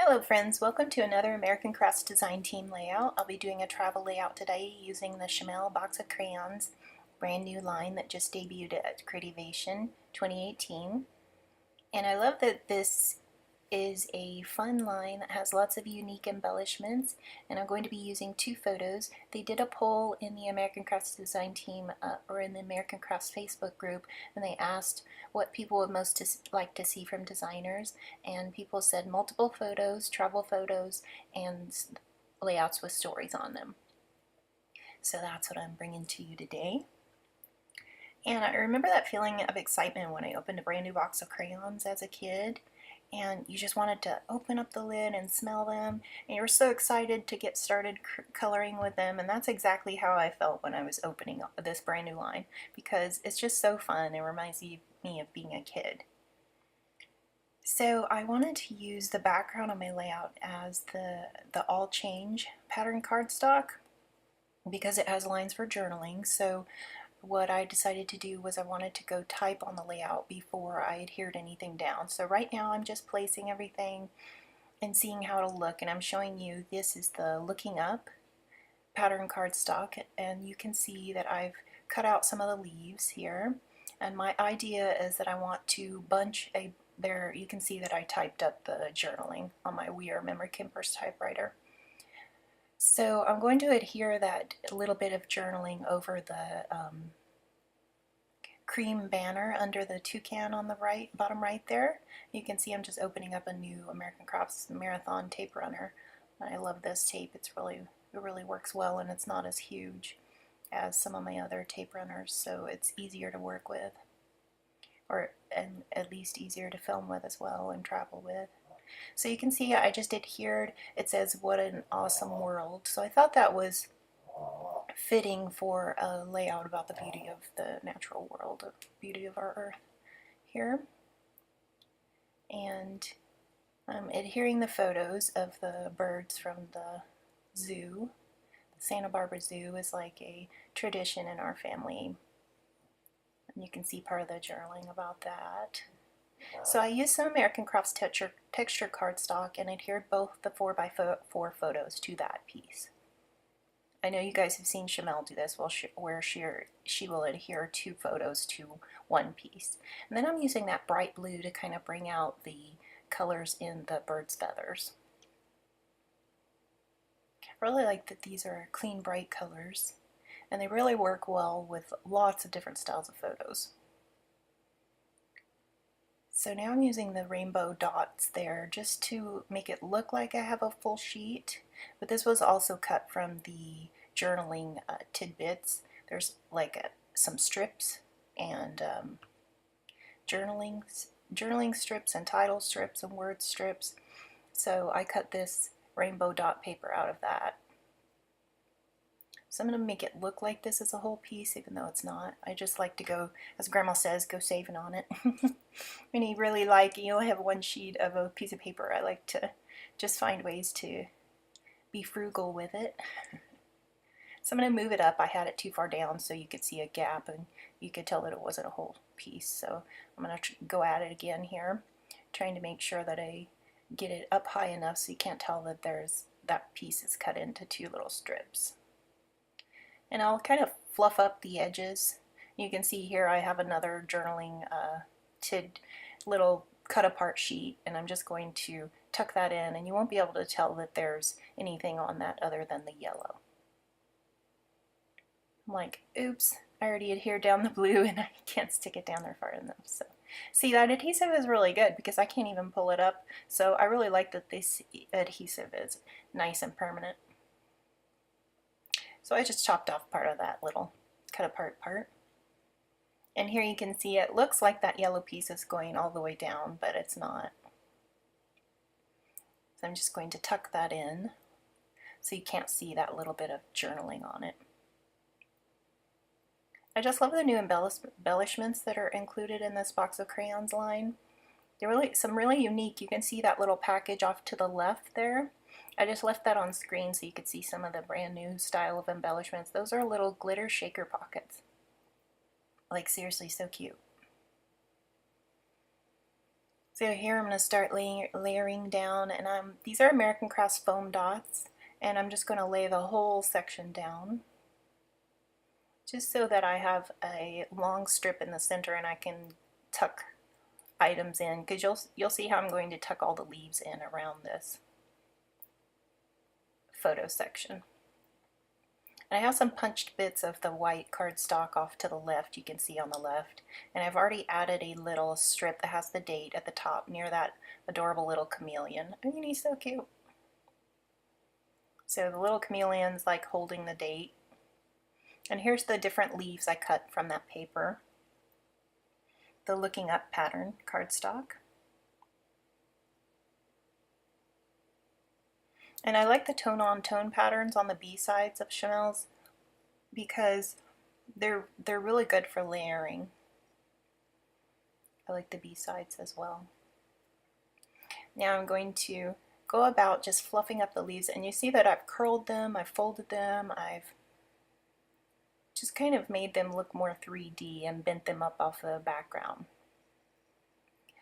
Hello friends, welcome to another American Crafts Design Team layout. I'll be doing a travel layout today using the Shimelle box of crayons, brand new line that just debuted at Creativation 2018. And I love that this is a fun line that has lots of unique embellishments, and I'm going to be using two photos. They did a poll in the American Crafts Design Team or in the American Crafts Facebook group, and they asked what people would most like to see from designers, and people said multiple photos, travel photos, and layouts with stories on them. So that's what I'm bringing to you today. And I remember that feeling of excitement when I opened a brand new box of crayons as a kid, and you just wanted to open up the lid and smell them, and you were so excited to get started coloring with them. And that's exactly how I felt when I was opening up this brand new line, because it's just so fun. It reminds me of being a kid. So I wanted to use the background on my layout as the all change pattern cardstock because it has lines for journaling. So what I decided to do was I wanted to go type on the layout before I adhered anything down. So right now I'm just placing everything and seeing how it'll look, and I'm showing you this is the looking up pattern cardstock, and you can see that I've cut out some of the leaves here, and my idea is that I want to bunch there. You can see that I typed up the journaling on my We Are Memory Keepers typewriter. So I'm going to adhere that little bit of journaling over the cream banner under the toucan on the right, bottom right there. You can see I'm just opening up a new American Crafts Marathon tape runner. I love this tape. It really works well, and it's not as huge as some of my other tape runners, so it's easier to work with, and at least easier to film with as well and travel with. So you can see I just adhered. It says, "What an awesome world." So I thought that was fitting for a layout about the beauty of the natural world, the beauty of our earth here. And I'm adhering the photos of the birds from the zoo. The Santa Barbara Zoo is like a tradition in our family, and you can see part of the journaling about that. So I used some American Crafts texture cardstock and adhered both the 4x4 photos to that piece. I know you guys have seen Shimelle do this, where she will adhere two photos to one piece. And then I'm using that bright blue to kind of bring out the colors in the bird's feathers. I really like that these are clean, bright colors, and they really work well with lots of different styles of photos. So now I'm using the rainbow dots there just to make it look like I have a full sheet, but this was also cut from the journaling tidbits. There's like some strips and journaling strips and title strips and word strips. So I cut this rainbow dot paper out of that. So I'm going to make it look like this is a whole piece, even though it's not. I just like to go, as Grandma says, go saving on it. When you really you only have one sheet of a piece of paper, I like to just find ways to be frugal with it. So I'm going to move it up. I had it too far down so you could see a gap, and you could tell that it wasn't a whole piece. So I'm going to go at it again here, trying to make sure that I get it up high enough so you can't tell that that piece is cut into two little strips. And I'll kind of fluff up the edges. You can see here I have another journaling little cut apart sheet, and I'm just going to tuck that in, and you won't be able to tell that there's anything on that other than the yellow. I'm like, oops, I already adhered down the blue and I can't stick it down there far enough. So see, that adhesive is really good because I can't even pull it up. So I really like that this adhesive is nice and permanent. So I just chopped off part of that little cut apart part. And here you can see it looks like that yellow piece is going all the way down, but it's not. So I'm just going to tuck that in so you can't see that little bit of journaling on it. I just love the new embellishments that are included in this box of crayons line. They're some really unique. You can see that little package off to the left there. I just left that on screen so you could see some of the brand new style of embellishments. Those are little glitter shaker pockets. Like seriously, so cute. So here I'm going to start layering down, and these are American Crafts foam dots, and I'm just going to lay the whole section down, just so that I have a long strip in the center and I can tuck items in, because you'll see how I'm going to tuck all the leaves in around this photo section. And I have some punched bits of the white cardstock off to the left, you can see on the left. And I've already added a little strip that has the date at the top near that adorable little chameleon. I mean, he's so cute. So the little chameleon's like holding the date. And here's the different leaves I cut from that paper. The looking up pattern cardstock. And I like the tone-on-tone patterns on the B-sides of Shimelle's because they're really good for layering. I like the B-sides as well. Now I'm going to go about just fluffing up the leaves, and you see that I've curled them, I've folded them, I've just kind of made them look more 3D and bent them up off the background.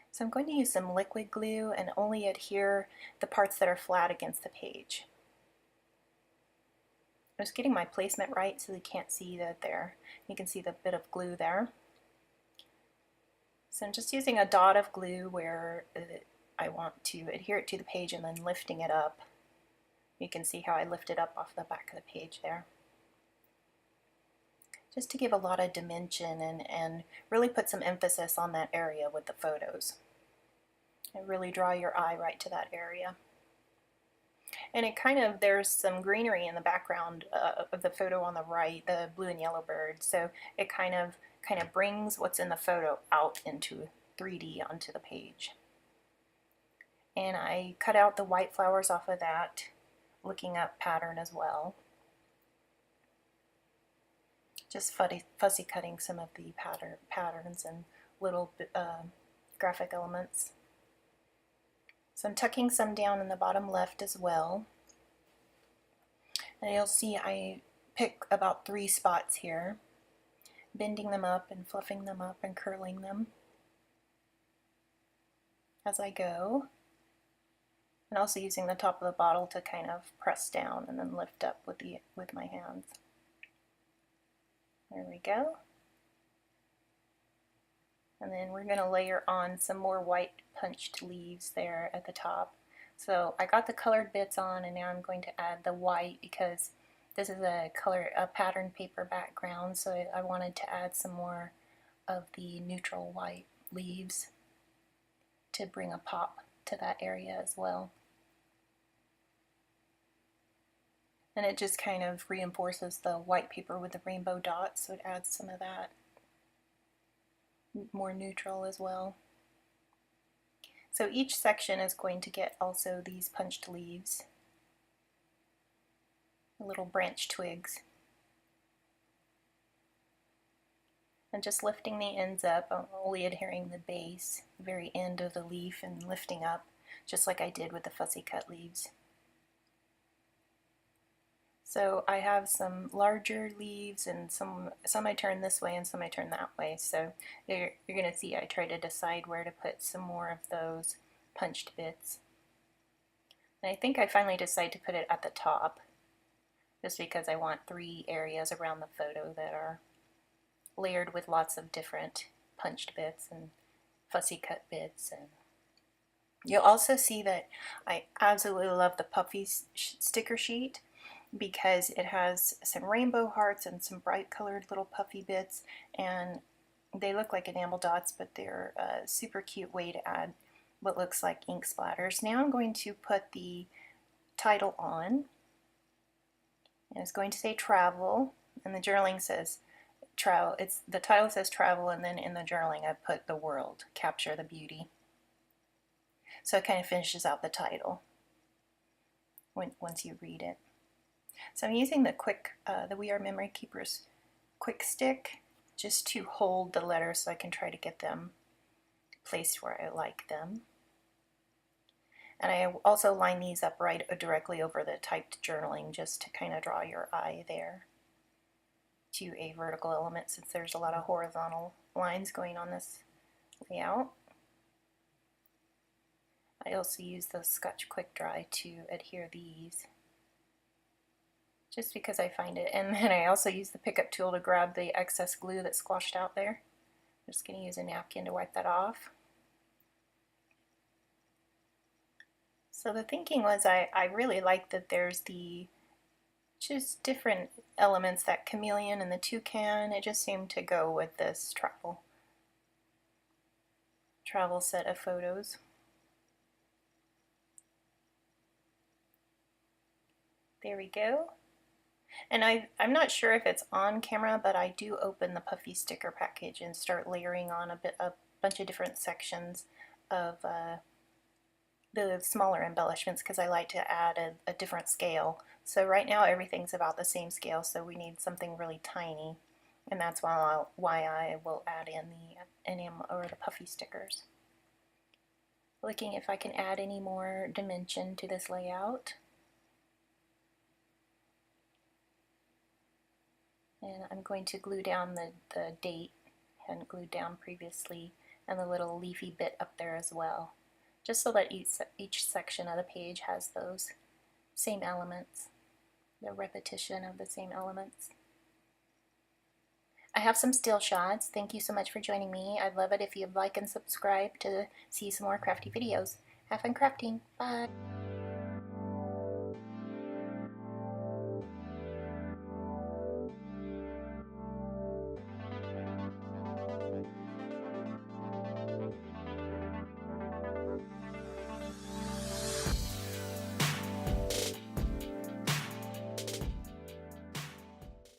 So I'm going to use some liquid glue and only adhere the parts that are flat against the page. I'm just getting my placement right so you can't see that there. You can see the bit of glue there. So I'm just using a dot of glue where I want to adhere it to the page and then lifting it up. You can see how I lift it up off the back of the page there. Just to give a lot of dimension and really put some emphasis on that area with the photos. And really draw your eye right to that area. And it kind of, there's some greenery in the background of the photo on the right, the blue and yellow bird, so it kind of brings what's in the photo out into 3D onto the page. And I cut out the white flowers off of that looking up pattern as well. Just fussy cutting some of the patterns and little graphic elements. So I'm tucking some down in the bottom left as well. And you'll see I pick about 3 spots here, bending them up and fluffing them up and curling them as I go. And also using the top of the bottle to kind of press down and then lift up with my hands. There we go. And then we're going to layer on some more white punched leaves there at the top. So I got the colored bits on, and now I'm going to add the white because this is a pattern paper background, so I wanted to add some more of the neutral white leaves to bring a pop to that area as well. And it just kind of reinforces the white paper with the rainbow dots, so it adds some of that more neutral as well. So each section is going to get also these punched leaves, little branch twigs. And just lifting the ends up, I'm only adhering the base, the very end of the leaf, and lifting up, just like I did with the fussy cut leaves. So I have some larger leaves, and some I turn this way and some I turn that way. So you're going to see I try to decide where to put some more of those punched bits. And I think I finally decide to put it at the top, just because I want 3 areas around the photo that are layered with lots of different punched bits and fussy cut bits. And you'll also see that I absolutely love the Puffy sticker sheet, because it has some rainbow hearts and some bright colored little puffy bits, and they look like enamel dots, but they're a super cute way to add what looks like ink splatters. Now I'm going to put the title on, and it's going to say travel, and the journaling says travel. The title says travel, and then in the journaling I put the world, capture the beauty. So it kind of finishes out the title once you read it. So I'm using the We Are Memory Keepers quick stick just to hold the letters so I can try to get them placed where I like them. And I also line these up directly over the typed journaling, just to kind of draw your eye there to a vertical element, since there's a lot of horizontal lines going on this layout. I also use the Scotch Quick Dry to adhere these, just because I find it. And then I also use the pickup tool to grab the excess glue that's squashed out there. I'm just going to use a napkin to wipe that off. So the thinking was I really like that there's the just different elements, that chameleon and the toucan. It just seemed to go with this travel set of photos. There we go. And I'm not sure if it's on camera, but I do open the Puffy sticker package and start layering on a bunch of different sections of the smaller embellishments, because I like to add a different scale. So right now everything's about the same scale, so we need something really tiny, and that's why I will add in the enamel or the Puffy stickers. Looking if I can add any more dimension to this layout. And I'm going to glue down the date, hadn't glued down previously, and the little leafy bit up there as well, just so that each section of the page has those same elements, the repetition of the same elements. I have some still shots. Thank you so much for joining me. I'd love it if you'd like and subscribe to see some more crafty videos. Have fun crafting. Bye!